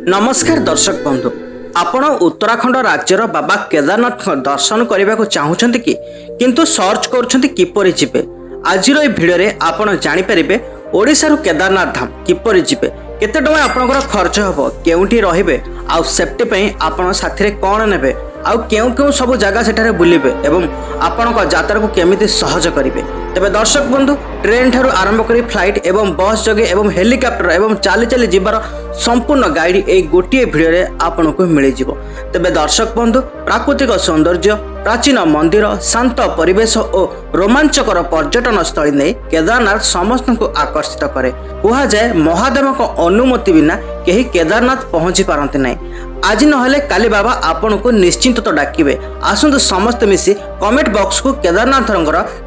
नमस्कार दर्शक बंधु, आपण उत्तराखंड राज्यर बाबा केदारनाथ दर्शन करने को चाहूँगी कि किंतु सर्च कर किपर जीवे। आज भिडियो आपण जानीपर ओडिशारू केदारनाथ धाम किपर जीवे, केते टଙ୍କା आपनकर खर्च हबो, केउंठी रहिबे, आउ सेफ्टी पई आपण साथी रे कोन नेबे, आउ केउ केउ सब जगह सेठारे बुलिबे एवं आपनक यात्रा को केमिति सहज करिवे। तबे दर्शक बंधु, ट्रेन ठारू आरंभ करी फ्लाइट एवं बस जगे एवं हेलिकॉप्टर एवं चाली चाली जीवार संपूर्ण गाइड ए गोटे भिडियो रे आपनको मिल जिवो। तबे दर्शक बंधु, प्राकृतिक सौंदर्य, प्राचीन मंदिर, शांत परिवेश और रोमांचकर पर्यटन स्थली नहीं केदारनाथ समस्त को आकर्षित करे। कहा जाए महादेव को अनुमति बिना कहीं केदारनाथ पहुंची पारती नहीं। आज नहले काली बाबा आपण को निश्चिंत तो डाकिबे। आसंतु समस्त मिसी कमेंट बॉक्स को केदारनाथ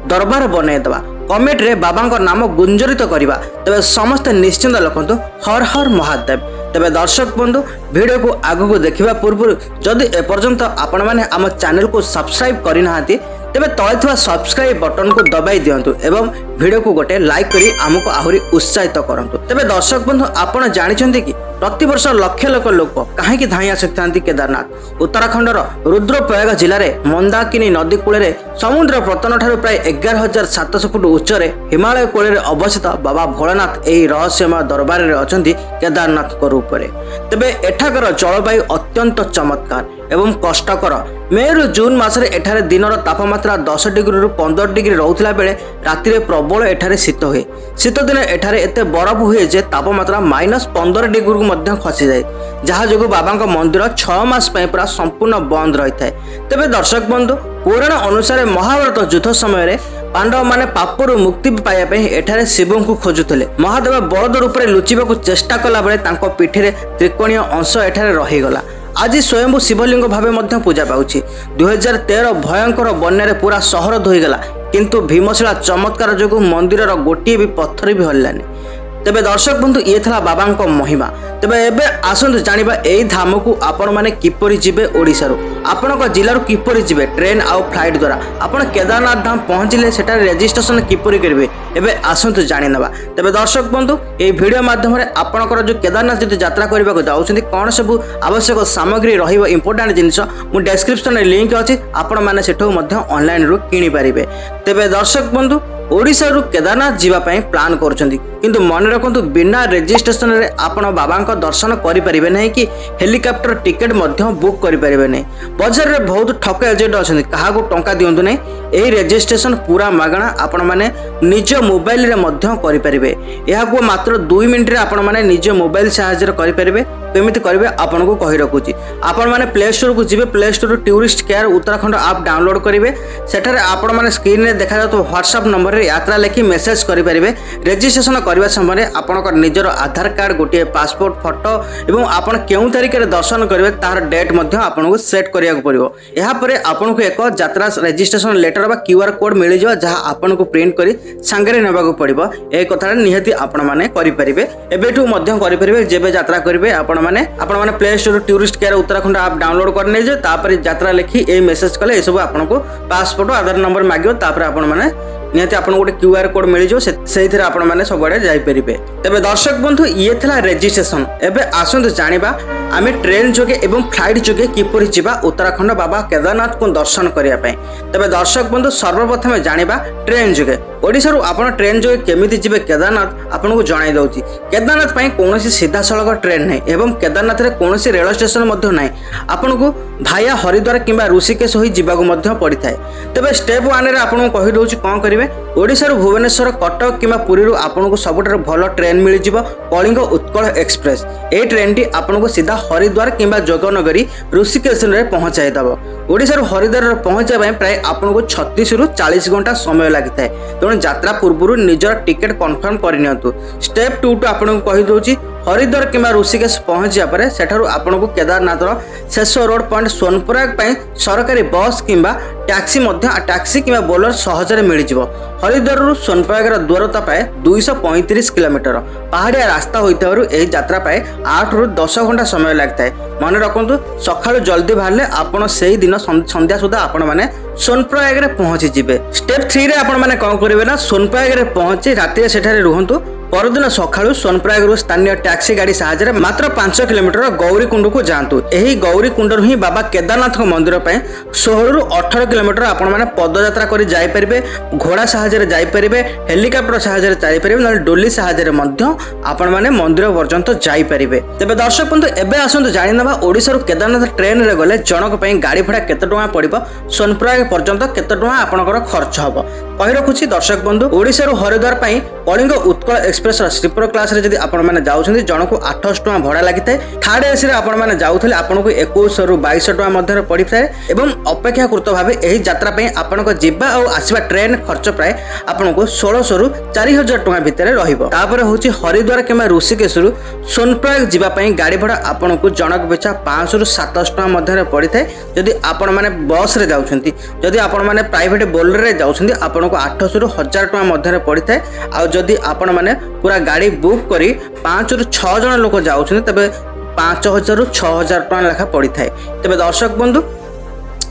दरबार बनई देवा, कमेंट रे बाबा नाम गुंजरित करवा। तबे समस्त निश्चिंत लिखु हर हर महादेव। तबे दर्शक बंधु, वीडियो को आगु को देखा पूर्व जदि एपर्यंत आपण मैंने आम चैनल को सब्सक्राइब करना तेबे तले थिबा सब्सक्राइब बटन को दबाई दियंतु एवं वीडियो को गोटे लाइक करी आमको आहुरी उत्साहित करंतु। तेबे दर्शक बंधु, आपण जानिछन्ती कि प्रतिवर्ष लक्ष लक्ष लोक कहीं धाई आसी केदारनाथ। उत्तराखंडर रुद्रप्रयाग जिले में मंदाकिनी नदी कूल समुद्र पतन ठारू प्राय 11,700 फुट उच्चरे हिमालय कूल अवस्थित बाबा भोलेनाथ यही रहस्यमय दरबार में अच्छा केदारनाथ रूप में। तेबे एठाकर जलवायु अत्यंत चमत्कार एवं कष्टकर। मे रु जून मासरे एठारे दिनर तापमात्रा 10 डिग्री रु 15 डिग्री रहउथिला बेले राति रे प्रबल एठारे शीत हुए। शीत दिन एठारे एते बरफ हुए जे तापमात्रा -15 डिग्री को मध्य खसी जाए, जहाँ जो बाबा मंदिर 6 मास पूरा संपूर्ण बंद रही है। तेबे दर्शक बंधु, पुराण अनुसार महाभारत युद्ध समय पांडव माने पापरू मुक्ति पाइबा एठारे शिव को खोजुले। महादेव बलद रूप में लुचिबा चेष्टा कला बेले तांको पिठिरे त्रिकोणीय अंश एठारे रहीगला। आज स्वयंभू शिवलिंग भाव पूजा पाउछि। 2013 भयंकर बन्या पूरा सहर धोईगला, किंतु भीमशिला चमत्कार जो मंदिर गोटे भी पत्थर भी हल्लानी। तेबे दर्शक बंधु, ये था बाबा महिमा। तेबे एबे आसंतु जानिबा एई धाम को आपण माने किपरि जिवे। ओडिसा रो आपनक जिल्लार किपरि जिवे ट्रेन आउ फ्लाइट द्वारा आपण केदारनाथ धाम पहुंचले सेटा रजिस्ट्रेशन किपरि करिवे एबे आसंतु जानि नबा। तेबे दर्शक बंधु, एई वीडियो माध्यम रे आपनकर जो केदारनाथ जति यात्रा करबा को जाउछन्ती कोन सब आवश्यक सामग्री रहिबो इंपोर्टेंट जिंस मु डिस्क्रिप्शन रे लिंक अछि, आपण माने सेठो मध्य ऑनलाइन रो किनि पारिबे। तेबे दर्शक बंधु, ओडिसा रु केदारनाथ जीवा पई प्लान करछन्ती, किंतु मन रखंतु बिना रजिस्ट्रेशन रे आपण बाबा को दर्शन करि परिबे नै कि हेलिकॉप्टर टिकट मध्य बुक करि परिबे नै। बाजार रे बहुत ठक एजेंट अछन्ती, कहा को टंका दियंतु नै। एही रजिस्ट्रेशन पूरा मागणा आपण माने निज मोबाइल रे मध्य करि परिबे। एहा को मात्र 2 मिनिट रे आपण माने निज मोबाइल सहायता रे करि परिबे। केमिति करिवे आपण को कहि रखुची। आपण माने प्ले स्टोर को जिवे, play store tourist care Uttarakhand app download करिवे। सेठारे आपण माने स्क्रीन रे देखा जातो व्हाट्सएप नंबर रे यात्रा लेखि मेसेज करि परिबे। रजिस्ट्रेशन करबा समय आपनकर निजर आधार कार्ड, गोटे पासपोर्ट फोटो एवं आपण केउ तारिख रे दर्शन करिवे तार डेट मध्य आपनको सेट करिया को पड़िबो। एहा परे आपनको एक यात्रा रजिस्ट्रेशन लेटर बा क्यूआर कोड मिल जाव, जहां आपनको प्रिंट करी संगरे नेबा को पड़िबो। ए कथा निहाती आपण माने करि परिबे। एबेठू मध्य करि परिबे। जेबे यात्रा करिवे आपण माने play store tourist care Uttarakhand app download कर नै जे, तापर यात्रा लेखि ए मेसेज कले ए सब आपनको पासपोर्ट आधार नंबर मागियो। तापर आपण माने निहाती आपन गोटे क्यूआर कोड मिल जो, सेइथिरे आपण माने सब आडे जाई परिबे। तबे दर्शक बंधु, ये थला रजिस्ट्रेशन। एबे आसंतु जानिबा आमे ट्रेन जोगे एवं फ्लाइट जोगे किपरि जिबा उत्तराखंड बाबा केदारनाथ को दर्शन करिया पय। तबे दर्शक बंधु, सर्वप्रथम जानिबा ट्रेन जोगे। ओडिसा रु आपण ट्रेन जोगे केमिति जिबे केदारनाथ आपण को जणाई दउची। केदारनाथ पय कोनोसी सीधा सड़क ट्रेन नै एवं केदारनाथ रे कोनोसी रेल स्टेशन मध्य नै। आपण को भाया हरिद्वार किंबा ऋषिकेश होई जिबा को मध्य पड़ी थाए। तबे स्टेप 1 रे आपण को कहि दउची कोन करिवे। ओडिसा रु भुवनेश्वर, कटक किंबा पुरी रु आपण को सबुठार भल ट्रेन मिल जिवो कलिंग उत्कल एक्सप्रेस। ए ट्रेन टी आपण को सीधा हरिद्वार किंबा जोगनगरी ऋषिकेश रे पहुंचाई दबो। ओडिसा रु हरिद्वार पहुंचा पय प्राय आपण को 36 रु 40 घंटा समय लागि थाए। तेणु यात्रा पूर्व निजर टिकट कन्फर्म करनियंतु। स्टेप 2 टू आपण को कहि दउची हरिद्वार किंबा ऋषिकेश पहुंचा पर सेठारु आपण को केदारनाथ शेष रोड पॉइंट सोनप्रयाग पय सरकारी बस किंबा टैक्सी किंबा बोलर सहजरे मिल जिवो। हरिद्वार रु सोनप्रयाग दूरता पाए 235 किलोमीटर। पहाड़िया रास्ता होइतारु एही यात्रा पाए 8 रु 10 घंटा समय लागताए। मन रखंतु सकाळु जल्दी बाहरले आपण सेही दिन संध्या सुधा आपण माने सोनप्रयाग रे पहुंची जिवे। स्टेप 3 रे आपण माने कोन करिवे ना, सोनप्रयाग रे पहुंची राति रे सेठारे रुहंतु। परदिन सकाळु सोनप्रयागरु स्थानीय टैक्सी गाड़ी साहाय्य मात्र 5 किलोमीटर गौरीकुंड को जातु। यही गौरीकुंड ही बाबा केदारनाथ मंदिर 16 रु 18 किलोमीटर आपण मैंने पदयात्रा कर जापरेंगे, घोड़ा साहाय्य जापरेंगे, हेलिकॉप्टर साहाय्य जापरेंगे, ना डोली साहाय्य आपण मैंने मंदिर पर्यंत जापरेंगे। तेज दर्शक बंधु एवं आसतु जाणीना ओडिशा केदारनाथ ट्रेन रे गले जनक गाड़ी भड़ा केते टଙ୍କା पड़िबो, सोनप्रयाग पर्यंत केते टଙ୍କା आपनकर खर्च हबो कहि रखुछि। दर्शक बंधु Odisha Haridwar Kalinga Utkal express sleeper class रे जदि आपण माने जाउछन्ती जनक 800 टଙ୍କା भड़ा लागिଥାଏ। थर्ड एसी रे आपण माने जाउथले आपनको 2100 रु 2200 टଙ୍କା मध्य पड़िଥାଏ एवं अपेक्षाकृत भाबे एही यात्रा पई आपनको जिबा और आसीबा ट्रेन खर्च प्राय आपनको 1600 रु 4000 टଙ୍କା भितर रहिबो। तापर होछि हरिद्वार किबा ऋषिकेश रु सोनप्रयाग जिबा पई गाड़ी भड़ा आपनको जनक पिछा 500 रु 700 टଙ୍କା मध्य पड़िଥାଏ। जदि आपण माने बस रे जाउछन्ती, जदि आपण माने प्राइवेट बोलेरो रे जाउछन्ती आपनको 800 रु 1000 टଙ୍କା मध्य पड़िଥାଏ। आ जदि आपण माने पूरा गाड़ी बुक करी 5 रु 6 जन लोक जाउछन्ती तबे 5000 रु 6000 टଙ୍କା लेखा पड़िଥାଏ। तबे दर्शक बंधु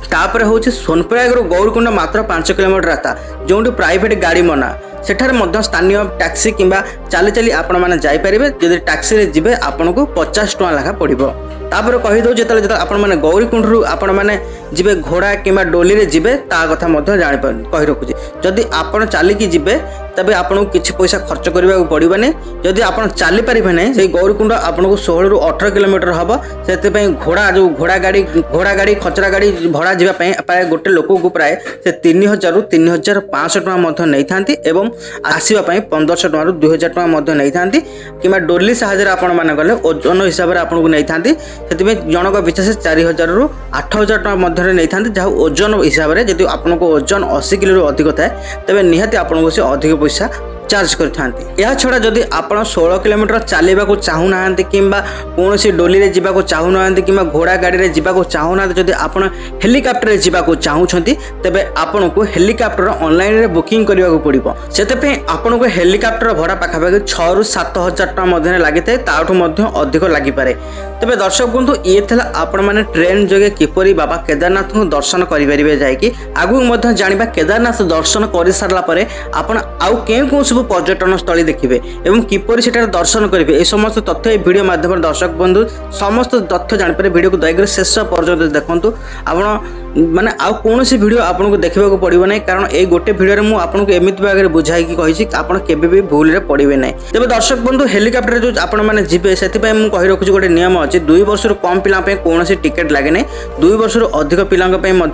तापर होछि सोनप्रयाग रु गौरीकुंड मात्र 5 किलोमीटर रास्ता, जोंटी प्राइवेट गाड़ी मना सेठार मध्य स्थानीय टैक्सी किंबा चली चली आपण माने जाई परिबे। जदि टैक्सी रे जिबे आपनको 50 टଙ୍କା लेखा पड़िबो। तापर कहि दो जेतले आपण माने गौरीकुंड रु आपण माने जिबे घोड़ा किंबा डोली रे जिबे ता कथा मध्य जानि कहि रखुछि। जदि आपण चाली की जिबे तबे आपनको किछि पैसा खर्च करबा पड़िबने। जदि आपण चाली परिबे नै सेई गौरीकुंड आपनको 16 रु 18 किलोमीटर हबो। सेते पई घोड़ा जो घोड़ा गाड़ी खचरा गाड़ी भड़ा जिबा पई प्राय गोटे लोक को प्राय से 3000 रु 3500 टଙ୍କା मध्य नै थांती एवं आसीबा पई 1500 टଙ୍କା रु 2000 टଙ୍କା मध्य नै थांती किबा डोली साहाय्य आपण माने गले ओजन हिसाब रे आपनको नै थांती। सेते पई जनक पिछा से 4000 रु 8000 टଙ୍କା मध्य नै थांती। जहा ओजन हिसाब रे जदि आपनको ओजन 80 किलो रु अधिक थाए तबे निहाती आपनको से अधिक पैसा चार्ज करथांती। या छड़ा जदि आपण 16 किलोमीटर चलेबा को चाहू नाहंती किंबा कोनोसी डोली रे जिबा को चाहू नाहंती किंबा घोड़ा गाड़ी रे जिबा को चाहू नाहंती, जदि आपण हेलिकॉप्टर रे जिबा को चाहू छंती तबे आपण को हेलिकॉप्टर ऑनलाइन रे बुकिंग करबा को पड़िबो। सेते पे आपण को हेलिकॉप्टर भड़ा पाखा पाखा 6 रु 7000 टଙ୍କା मध्य लागिते, ताठू मध्य अधिक लागि पारे। तबे दर्शक बंधु ये थला आपण माने ट्रेन जोगे किपरि बाबा केदारनाथ को दर्शन करि परिबे जायकि आगु मध्य जानिबा केदारनाथ दर्शन करि सारला परे आपण आउ केउ सब पर्यटन स्थली देखिए एवं किपर से दर्शन करेंगे। ये समस्त तथ्य वीडियो माध्यम दर्शक बंधु समस्त तथ्य जापर वीडियो को दयाक शेष पर्यटन देखूँ। आप माने आउ कौन वीडियो आपको देखा पड़ो ना, कारण ये गोटे वीडियो में आपको एमती भाग में बुझाई कही आपड़ के भूल में पड़े ना। तेज दर्शक बंधु हेलिकॉप्टर जो आपण मैंने जीवे से कही रखुच्छी गोटे नियम अच्छी 2 वर्ष कम पिला कौन टिकेट लगे ना, 2 वर्ष अधिक पिला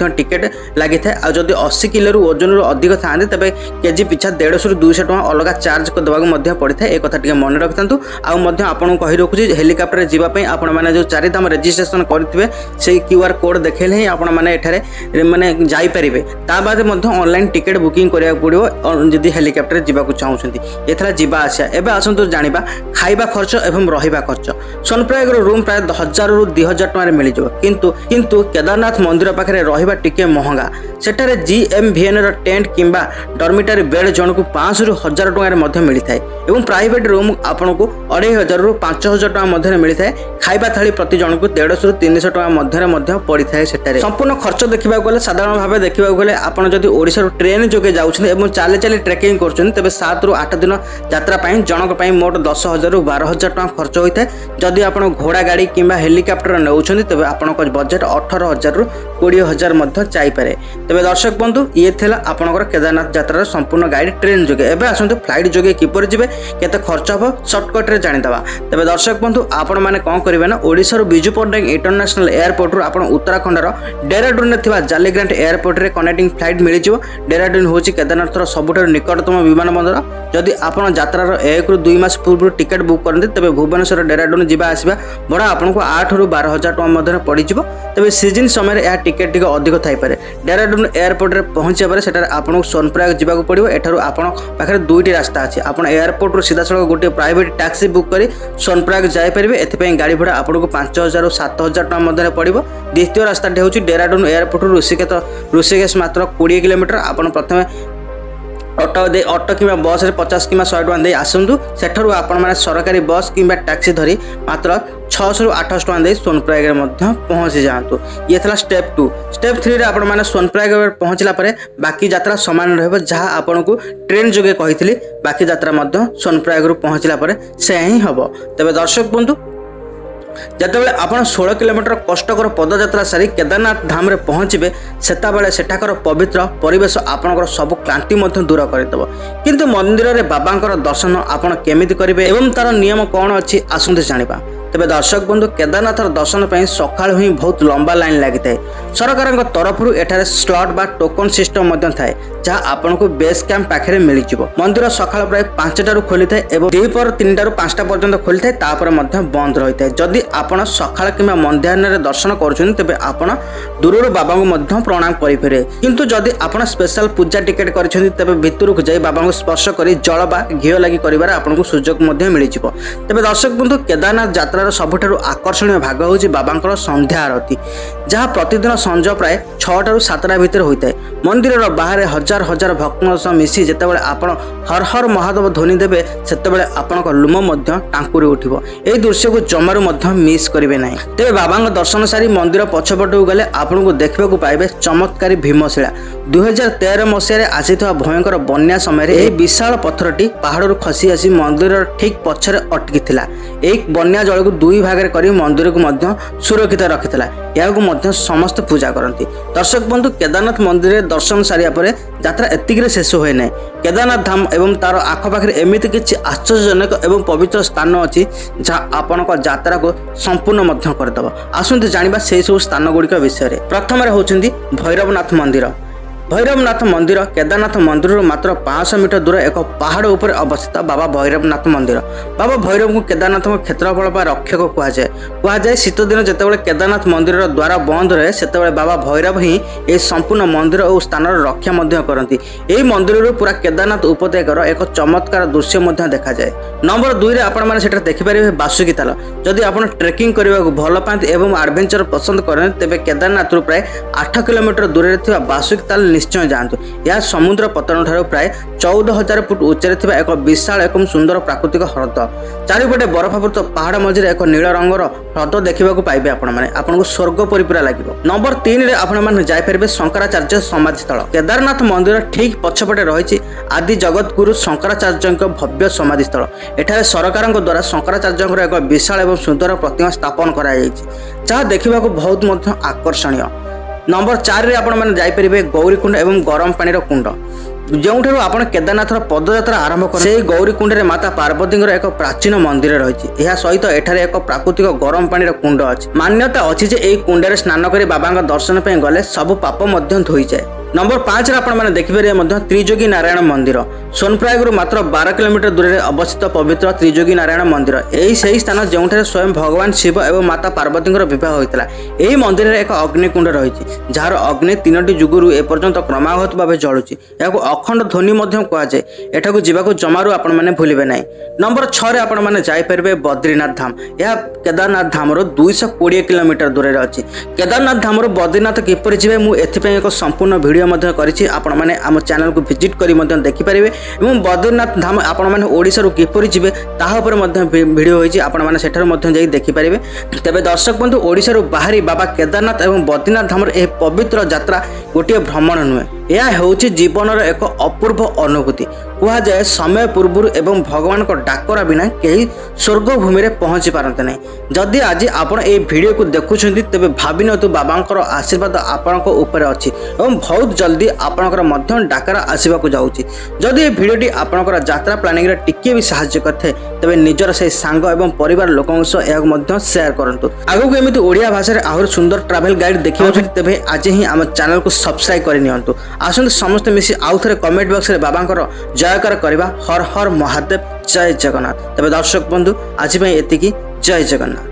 टिकेट लगी था। आदि 80 किलो ओजन अधिक था तेज केजी पिछा 150 रु 200 टଙ୍କା अलग चार्ज देवाक पड़ता है। एक कथा मन रखि था। आपको कही रखुच्छी हेलिकॉप्टर जावाई आपण मैंने जो 4 धाम रजिस्ट्रेशन करेंगे से QR कोड देखेले ही आपण मैंने माने जाइपारे। ता बाद ऑनलाइन टिकेट बुकिंग करा पड़ो जदि हेलिकॉप्टर जावाक चाहूँगी। ये जीवा आसा एवं आसतु जाना खाइबा खर्च एवं रहिबा खर्च। सोनप्रयाग रूम प्राय 1000 रु 2000 टଙ୍କା मिल जाए, किंतु केदारनाथ मंदिर पाखे रहिबा टिके महंगा। सेठारे GMVN टेंट किंबा डॉर्मिटरी बेड जन को 500 रु 1000 टଙ୍କା मिलता है एवं प्राइवेट रूम आपन को 2500 रु 5000 टଙ୍କା मिलता है। खाइबा थाली प्रति जन को 150 रु 300 टଙ୍କା पड़ी था। सेठारे संपूर्ण खर्च देखा गले साधारण भाव देखा गले आपड़ जदि ओडिशा ट्रेन जोगे जाऊँ चाली चाली ट्रेकिंग कर तेज 7 रु 8 दिन यात्रा जनक मोट 10,000 रु 12,000 टଙ୍କା खर्च होता है। जदि आप घोड़ा गाड़ी किंबा हेलिकॉप्टर नौछंती तेज आपण बजेट 18,000 रु 20,000 जाइपे। तेज दर्शक बंधु ये थिला आपनकर केदारनाथ यात्रा संपूर्ण गाइड ट्रेन जोगे। एबे आसंतु फ्लाइट जोगे किपर जिबे केते खर्च हो शॉर्टकट रे जानि दबा। तबे दर्शक बंधु आपण माने कोन करिवे ना ओडिसा रो बिजू पट्टनायक इंटरनेशनल एयरपोर्ट रो आपण उत्तराखंड रो डेहराडून रे थिबा जालीग्रांट एयरपोर्ट रे कनेक्टिंग फ्लाइट मिलि जिवो। डेहराडून होची केदारनाथ रो सबुठार निकटतम विमान बंदर। जदि आपण यात्रा रो 1 रु 2 मास पूर्व टिकट बुक करते तबे भुवनेश्वर डेहराडून जिबा आसीबा बड़ा आपण को 8 रु 12,000 टଙ୍କା मध्य पड़ी जिवो। तबे सीजन समय यह टिकेट टिके अधिक थाई पारे। डेहराडून एयरपोर्ट रे पहुंचा पर सेटा आपको सोनप्रयाग जावाक पड़ो। एठार आपण पाखे 2टी रास्ता अच्छे। आप एयरपोर्ट रू सीधा सड़क गोटे प्राइवेट टैक्सी बुक कर सोनप्रयाग जापरेंगे। एथपाई गाड़ी भड़ा आपको 5,000 रु 7,000 टଙ୍କା मध्य पड़ो। द्वितीय रास्ताटी हूँ डेहराडून एयरपोर्ट ऋषिकेश मात्र 20 किलोमीटर। आप प्रथम ଅଟୋ କିମ୍ବା ବସ୍ରେ 50 କିମ୍ବା 100 ଟଙ୍କା ଦେଇ ଆସନ୍ତୁ। ସେଠାରୁ ଆପଣମାନେ ସରକାରୀ ବସ୍ କିମ୍ବା ଟ୍ୟାକ୍ସି ଧରି ମାତ୍ର 600 ରୁ 800 ଟଙ୍କା ଦେଇ ସୋନପ୍ରୟାଗରେ ମଧ୍ୟ ପହଞ୍ଚି ଯାଆନ୍ତୁ। ଇଏ ଥିଲା ଷ୍ଟେପ୍ 2। ଷ୍ଟେପ୍ 3ରେ ଆପଣମାନେ ସୋନପ୍ରୟାଗରେ ପହଞ୍ଚିଲା ପରେ ବାକି ଯାତ୍ରା ସମାନ ରହିବ, ଯାହା ଆପଣଙ୍କୁ ଟ୍ରେନ୍ ଯୋଗେ କହିଥିଲି। ବାକି ଯାତ୍ରା ମଧ୍ୟ ସୋନପ୍ରୟାଗରୁ ପହଞ୍ଚିଲା ପରେ ସେୟା ହିଁ ହେବ। ତେବେ ଦର୍ଶକ ବନ୍ଧୁ, ଯେତେବେଳେ ଆପଣ 16 କିଲୋମିଟର କଷ୍ଟକର ପଦଯାତ୍ରା ସାରି କେଦାରନାଥ ଧାମରେ ପହଞ୍ଚିବେ, ସେତେବେଳେ ସେଠାକାର ପବିତ୍ର ପରିବେଶ ଆପଣଙ୍କର ସବୁ କ୍ଳାନ୍ତି ମଧ୍ୟ ଦୂର କରିଦେବ। କିନ୍ତୁ ମନ୍ଦିରରେ ବାବାଙ୍କର ଦର୍ଶନ ଆପଣ କେମିତି କରିବେ ଏବଂ ତାର ନିୟମ କ'ଣ ଅଛି, ଆସନ୍ତୁ ଜାଣିବା। ତେବେ ଦର୍ଶକ ବନ୍ଧୁ, କେଦାରନାଥର ଦର୍ଶନ ପାଇଁ ସକାଳୁ ହିଁ ବହୁତ ଲମ୍ବା ଲାଇନ୍ ଲାଗିଥାଏ। ସରକାରଙ୍କ ତରଫରୁ ଏଠାରେ ସ୍ଲଟ୍ ବା ଟୋକନ ସିଷ୍ଟମ ମଧ୍ୟ ଥାଏ, ଯାହା ଆପଣଙ୍କୁ ବେସ୍ କ୍ୟାମ୍ପ ପାଖରେ ମିଳିଯିବ। ମନ୍ଦିର ସକାଳ ପ୍ରାୟ 5ଟାରୁ ଖୋଲିଥାଏ ଏବଂ ଦ୍ୱିପହର 3ଟାରୁ 5ଟା ପର୍ଯ୍ୟନ୍ତ ଖୋଲିଥାଏ, ତାପରେ ମଧ୍ୟ ବନ୍ଦ ରହିଥାଏ। ଯଦି ଆପଣ ସକାଳ କିମ୍ବା ମଧ୍ୟାହ୍ନରେ ଦର୍ଶନ କରୁଛନ୍ତି, ତେବେ ଆପଣ ଦୂରରୁ ବାବାଙ୍କୁ ମଧ୍ୟ ପ୍ରଣାମ କରିପାରିବେ। କିନ୍ତୁ ଯଦି ଆପଣ ସ୍ପେଶାଲ ପୂଜା ଟିକେଟ୍ କରିଛନ୍ତି, ତେବେ ଭିତରକୁ ଯାଇ ବାବାଙ୍କୁ ସ୍ପର୍ଶ କରି ଜଳ ବା ଘିଅ ଲାଗି କରିବାରେ ଆପଣଙ୍କୁ ସୁଯୋଗ ମଧ୍ୟ ମିଳିଯିବ। ତେବେ ଦର୍ଶକ ବନ୍ଧୁ, କେଦାରନାଥ ଯାତ୍ରାର ସବୁଠାରୁ ଆକର୍ଷଣୀୟ ଭାଗ ହେଉଛି ବାବାଙ୍କର ସନ୍ଧ୍ୟା ଆରତି, ଯାହା ପ୍ରତିଦିନ ସଞ୍ଜ ପ୍ରାୟ 6ଟାରୁ 7ଟା ଭିତରେ ହୋଇଥାଏ। ମନ୍ଦିରର ବାହାରେ ହଜାର ହଜାର ଭକ୍ତଙ୍କ ସହ ମିଶି ଯେତେବେଳେ ଆପଣ ହର ହର ମହାଦେବ ଧ୍ୱନି ଦେବେ, ସେତେବେଳେ ଆପଣଙ୍କ ଲୁମ ମଧ୍ୟ ଟାଙ୍କୁରି ଉଠିବ। ଏହି ଦୃଶ୍ୟକୁ ଜମାରୁ ମଧ୍ୟ ମିସ୍ କରିବେ ନାହିଁ। ତେବେ ବାବାଙ୍କ ଦର୍ଶନ ସାରି ମନ୍ଦିର ପଛପଟକୁ ଗଲେ ଆପଣଙ୍କୁ ଦେଖିବାକୁ ପାଇବେ ଚମତ୍କାରୀ ଭୀମଶିଳା। 2013 ମସିହାରେ ଆସିଥିବା ଭୟଙ୍କର ବନ୍ୟା ସମୟରେ ଏହି ବିଶାଳ ପଥରଟି ପାହାଡ଼ରୁ ଖସି ଆସି ମନ୍ଦିରର ଠିକ୍ ପଛରେ ଅଟକିଥିଲା। ଏହି ବନ୍ୟା ଜଳକୁ 2 ଭାଗରେ କରି ମନ୍ଦିରକୁ ମଧ୍ୟ ସୁରକ୍ଷିତ ରଖିଥିଲା। ଏହାକୁ ମଧ୍ୟ ସମସ୍ତେ ପୂଜା କରନ୍ତି। ଦର୍ଶକ ବନ୍ଧୁ, କେଦାରନାଥ ମନ୍ଦିରରେ ଦର୍ଶନ ସାରିବା ପରେ ଯାତ୍ରା ଏତିକିରେ ଶେଷ ହୁଏ ନାହିଁ। କେଦାରନାଥ ଧାମ ଏବଂ ତାର ଆଖପାଖରେ ଏମିତି କିଛି ଆଶ୍ଚର୍ଯ୍ୟଜନକ ଏବଂ ପବିତ୍ର ସ୍ଥାନ ଅଛି, ଯାହା ଆପଣଙ୍କ ଯାତ୍ରାକୁ ସମ୍ପୂର୍ଣ୍ଣ ମଧ୍ୟ କରିଦେବ। ଆସନ୍ତୁ ଜାଣିବା ସେହି ସବୁ ସ୍ଥାନ ଗୁଡ଼ିକ ବିଷୟରେ। ପ୍ରଥମରେ ହେଉଛନ୍ତି ଭୈରବନାଥ ମନ୍ଦିର। ଭୈରବନାଥ ମନ୍ଦିର କେଦାରନାଥ ମନ୍ଦିରରୁ ମାତ୍ର 500 ମିଟର ଦୂର ଏକ ପାହାଡ଼ ଉପରେ ଅବସ୍ଥିତ ବାବା ଭୈରବନାଥ ମନ୍ଦିର। ବାବା ଭୈରବଙ୍କୁ କେଦାରନାଥଙ୍କ କ୍ଷେତ୍ରଫଳ ବା ରକ୍ଷକ କୁହାଯାଏ। ଶୀତଦିନ ଯେତେବେଳେ କେଦାରନାଥ ମନ୍ଦିରର ଦ୍ୱାର ବନ୍ଦ ରହେ, ସେତେବେଳେ ବାବା ଭୈରବ ହିଁ ଏହି ସମ୍ପୂର୍ଣ୍ଣ ମନ୍ଦିର ଓ ସ୍ଥାନର ରକ୍ଷା ମଧ୍ୟ କରନ୍ତି। ଏହି ମନ୍ଦିରରୁ ପୁରା କେଦାରନାଥ ଉପତ୍ୟକାର ଏକ ଚମତ୍କାର ଦୃଶ୍ୟ ମଧ୍ୟ ଦେଖାଯାଏ। ନମ୍ବର 2ରେ ଆପଣମାନେ ସେଠାରେ ଦେଖିପାରିବେ ବାସୁକୀ ତାଲ। ଯଦି ଆପଣ ଟ୍ରେକିଂ କରିବାକୁ ଭଲ ପାଆନ୍ତି ଏବଂ ଆଡଭେଞ୍ଚର ପସନ୍ଦ କରନ୍ତି, ତେବେ କେଦାରନାଥରୁ ପ୍ରାୟ 8 କିଲୋମିଟର ଦୂରରେ ଥିବା ବାସୁକୀ ତାଲ ନିଶ୍ଚୟ ଯାଆନ୍ତୁ। ଏହା ସମୁଦ୍ର ପତନଠାରୁ ପ୍ରାୟ 14,000 ଫୁଟ ଉଚ୍ଚରେ ଥିବା ଏକ ବିଶାଳ ଏବଂ ସୁନ୍ଦର ପ୍ରାକୃତିକ ହ୍ରଦ। ଚାରିପଟେ ବରଫାବୃତ ପାହାଡ଼ ମଝିରେ ଏକ ନୀଳ ରଙ୍ଗର ହ୍ରଦ ଦେଖିବାକୁ ପାଇବେ ଆପଣଙ୍କୁ ସ୍ୱର୍ଗ ପରି ପୁରା ଲାଗିବ। ନମ୍ବର 3ରେ ଆପଣମାନେ ଯାଇପାରିବେ ଶଙ୍କରାଚାର୍ଯ୍ୟ ସମାଧିସ୍ଥଳ। କେଦାରନାଥ ମନ୍ଦିର ଠିକ୍ ପଛପଟେ ରହିଛି ଆଦି ଜଗତଗୁରୁ ଶଙ୍କରାଚାର୍ଯ୍ୟଙ୍କ ଭବ୍ୟ ସମାଧିସ୍ଥଳ। ଏଠାରେ ସରକାରଙ୍କ ଦ୍ୱାରା ଶଙ୍କରାଚାର୍ଯ୍ୟଙ୍କର ଏକ ବିଶାଳ ଏବଂ ସୁନ୍ଦର ପ୍ରତିମା ସ୍ଥାପନ କରାଯାଇଛି, ଯାହା ଦେଖିବାକୁ ବହୁତ ମଧ୍ୟ ଆକର୍ଷଣୀୟ। ନମ୍ବର 4ରେ ଆପଣମାନେ ଯାଇପାରିବେ ଗୌରୀକୁଣ୍ଡ ଏବଂ ଗରମ ପାଣିର କୁଣ୍ଡ। ଯେଉଁଠାରୁ ଆପଣ କେଦାରନାଥର ପଦଯାତ୍ରା ଆରମ୍ଭ କରେ, ସେହି ଗୌରୀକୁଣ୍ଡରେ ମାତା ପାର୍ବତୀଙ୍କର ଏକ ପ୍ରାଚୀନ ମନ୍ଦିର ରହିଛି। ଏହା ସହିତ ଏଠାରେ ଏକ ପ୍ରାକୃତିକ ଗରମ ପାଣିର କୁଣ୍ଡ ଅଛି। ମାନ୍ୟତା ଅଛି ଯେ ଏହି କୁଣ୍ଡରେ ସ୍ନାନ କରି ବାବାଙ୍କ ଦର୍ଶନ ପାଇଁ ଗଲେ ସବୁ ପାପ ମଧ୍ୟ ଧୋଇଯାଏ। ନମ୍ବର 5ରେ ଆପଣମାନେ ଦେଖିପାରିବେ ମଧ୍ୟ ତ୍ରିଯୋଗୀ ନାରାୟଣ ମନ୍ଦିର। ସୋନପ୍ରୟାଗରୁ ମାତ୍ର 12 କିଲୋମିଟର ଦୂରରେ ଅବସ୍ଥିତ ପବିତ୍ର ତ୍ରିଯୋଗୀ ନାରାୟଣ ମନ୍ଦିର। ଏହି ସେହି ସ୍ଥାନ ଯେଉଁଠାରେ ସ୍ୱୟଂ ଭଗବାନ ଶିବ ଏବଂ ମାତା ପାର୍ବତୀଙ୍କର ବିବାହ ହୋଇଥିଲା। ଏହି ମନ୍ଦିରରେ ଏକ ଅଗ୍ନିକୁଣ୍ଡ ରହିଛି, ଯାହାର ଅଗ୍ନି 3ଟି ଯୁଗରୁ ଏପର୍ଯ୍ୟନ୍ତ କ୍ରମାଗତ ଭାବେ ଜଳୁଛି। ଏହାକୁ ଅଖଣ୍ଡ ଧ୍ୱନି ମଧ୍ୟ କୁହାଯାଏ। ଏଠାକୁ ଯିବାକୁ ଜମାରୁ ଆପଣମାନେ ଭୁଲିବେ ନାହିଁ। ନମ୍ବର 6ରେ ଆପଣମାନେ ଯାଇପାରିବେ ବଦ୍ରିନାଥ ଧାମ। ଏହା କେଦାରନାଥ ଧାମରୁ 220 କିଲୋମିଟର ଦୂରରେ ଅଛି। କେଦାରନାଥ ଧାମରୁ ବଦ୍ରିନାଥ କିପରି ଯିବେ, ମୁଁ ଏଥିପାଇଁ ଏକ ସମ୍ପୂର୍ଣ୍ଣ ଭିଡ଼ିଓ ମଧ୍ୟ କରିଛି। ଆପଣମାନେ ଆମ ଚ୍ୟାନେଲକୁ ଭିଜିଟ୍ କରି ମଧ୍ୟ ଦେଖିପାରିବେ ଏବଂ ବଦ୍ରିନାଥ ଧାମ ଆପଣମାନେ ଓଡ଼ିଶାରୁ କିପରି ଯିବେ ତାହା ଉପରେ ମଧ୍ୟ ଭିଡ଼ିଓ ହୋଇଛି, ଆପଣମାନେ ସେଠାରୁ ମଧ୍ୟ ଯାଇ ଦେଖିପାରିବେ। ତେବେ ଦର୍ଶକ ବନ୍ଧୁ, ଓଡ଼ିଶାରୁ ବାହାରି ବାବା କେଦାରନାଥ ଏବଂ ବଦ୍ରିନାଥ ଧାମର ଏହି ପବିତ୍ର ଯାତ୍ରା ଗୋଟିଏ ଭ୍ରମଣ ନୁହେଁ, ଏହା ହେଉଛି ଜୀବନର ଏକ ଅପୂର୍ବ ଅନୁଭୂତି। କୁହାଯାଏ ସମୟ ପୂର୍ବରୁ ଏବଂ ଭଗବାନଙ୍କ ଡାକରା ବିନା କେହି ସ୍ୱର୍ଗ ଭୂମିରେ ପହଞ୍ଚି ପାରନ୍ତି ନାହିଁ। ଯଦି ଆଜି ଆପଣ ଏହି ଭିଡ଼ିଓକୁ ଦେଖୁଛନ୍ତି, ତେବେ ଭାବିନିଅନ୍ତୁ ବାବାଙ୍କର ଆଶୀର୍ବାଦ ଆପଣଙ୍କ ଉପରେ ଅଛି ଏବଂ ବହୁତ ଜଲ୍ଦି ଆପଣଙ୍କର ମଧ୍ୟ ଡାକରା ଆସିବାକୁ ଯାଉଛି। ଯଦି ଏହି ଭିଡ଼ିଓଟି ଆପଣଙ୍କର ଯାତ୍ରା ପ୍ଲାନିଂରେ ଟିକିଏ ବି ସାହାଯ୍ୟ କରିଥାଏ, ତେବେ ନିଜର ସେହି ସାଙ୍ଗ ଏବଂ ପରିବାର ଲୋକଙ୍କ ସହ ଏହାକୁ ମଧ୍ୟ ସେୟାର କରନ୍ତୁ। ଆଗକୁ ଏମିତି ଓଡ଼ିଆ ଭାଷାରେ ଆହୁରି ସୁନ୍ଦର ଟ୍ରାଭେଲ ଗାଇଡ୍ ଦେଖିବାକୁ, ତେବେ ଆଜି ହିଁ ଆମ ଚ୍ୟାନେଲକୁ ସବସ୍କ୍ରାଇବ୍ କରିନିଅନ୍ତୁ। ଆସନ୍ତୁ ସମସ୍ତେ ମିଶି ଆଉ ଥରେ କମେଣ୍ଟ ବକ୍ସରେ ବାବାଙ୍କର ଜୟକାର କରିବା। ହର ହର ମହାଦେବ, ଜୟ ଜଗନ୍ନାଥ। ତେବେ ଦର୍ଶକ ବନ୍ଧୁ, ଆଜି ପାଇଁ ଏତିକି। ଜୟ ଜଗନ୍ନାଥ।